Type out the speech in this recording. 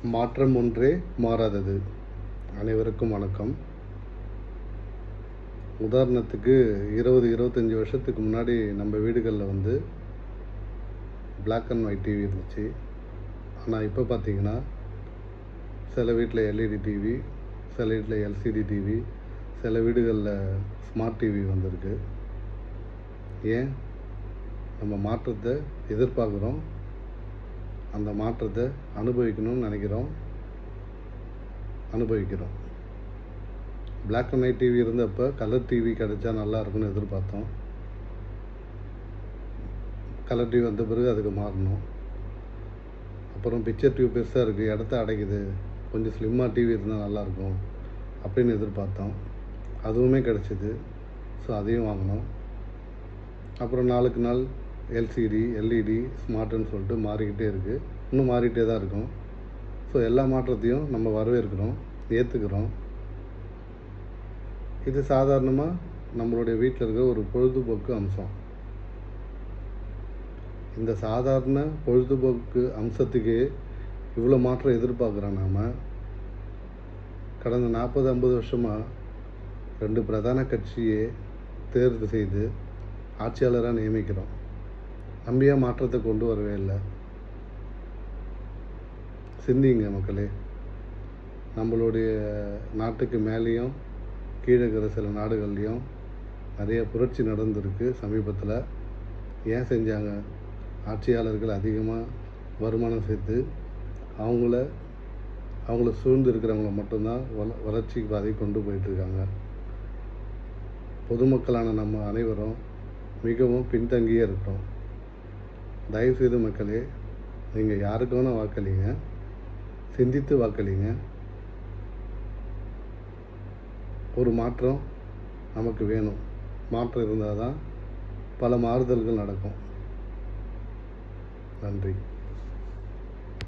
மாற்றம் ஒன்றே மாறாதது. அனைவருக்கும் வணக்கம். உதாரணத்துக்கு 20-25 வருஷத்துக்கு முன்னாடி நம்ம வீடுகளில் பிளாக் அண்ட் ஒயிட் டிவி இருந்துச்சு. ஆனால் இப்போ பார்த்திங்கன்னா சில வீட்டில் எல்இடி டிவி, சில வீட்டில் எல்சிடி டிவி, சில வீடுகளில் ஸ்மார்ட் டிவி வந்திருக்கு. ஏன்? நம்ம மாற்றத்தை எதிர்பார்க்குறோம், அந்த மாற்றத்தை அனுபவிக்கணும்னு அனுபவிக்கிறோம். பிளாக் அண்ட் ஒயிட் டிவி இருந்தப்போ கலர் டிவி கிடைச்சா நல்லா இருக்குன்னு எதிர்பார்த்தோம். கலர் டிவி வந்த பிறகு அதுக்கு மாறணும். அப்புறம் பிக்சர் டியூப் பெருசாக இருக்குது, இடத்த அடைக்குது, கொஞ்சம் ஸ்லிம்மாக டிவி இருந்தால் நல்லாயிருக்கும் அப்படின்னு எதிர்பார்த்தோம். அதுவுமே கிடச்சிது. ஸோ அதையும் வாங்கினோம். அப்புறம் நாளுக்கு நாள் எல்சிடி, எல்இடி, ஸ்மார்ட்டுன்னு சொல்லிட்டு மாறிக்கிட்டே இருக்குது. இன்னும் மாறிக்கிட்டே தான் இருக்கும். ஸோ எல்லா மாற்றத்தையும் நம்ம வரவேற்கிறோம், ஏற்றுக்கிறோம். இது சாதாரணமாக நம்மளுடைய வீட்டில் இருக்கிற ஒரு பொழுதுபோக்கு அம்சம். இந்த சாதாரண பொழுதுபோக்கு அம்சத்துக்கே இவ்வளோ மாற்றம் எதிர்பார்க்குறோம். நாம் கடந்த 40-50 வருஷமாக 2 பிரதான கட்சியை தேர்வு செய்து ஆட்சியாளராக நியமிக்கிறோம். நம்பியா மாற்றத்தை கொண்டு வரவே இல்லை. சிந்திங்க மக்களே. நம்மளுடைய நாட்டுக்கு மேலேயும் கீழே இருக்கிற சில நாடுகள்லேயும் நிறைய புரட்சி நடந்திருக்கு சமீபத்தில். ஏன் செஞ்சாங்க? ஆட்சியாளர்கள் அதிகமாக வருமானம் சேர்த்து அவங்கள சூழ்ந்து இருக்கிறவங்கள மட்டும்தான் வளர்ச்சி பாதை கொண்டு போயிட்டுருக்காங்க. பொதுமக்களான நம்ம அனைவரும் மிகவும் பின்தங்கியே இருக்கிறோம். தயவுசெய்து மக்களே, நீங்கள் யாருக்கு வேணால் வாக்களிங்க, சிந்தித்து வாக்களிங்க. ஒரு மாற்றம் நமக்கு வேணும். மாற்றம் இருந்தால் தான் பல மாறுதல்கள் நடக்கும். நன்றி.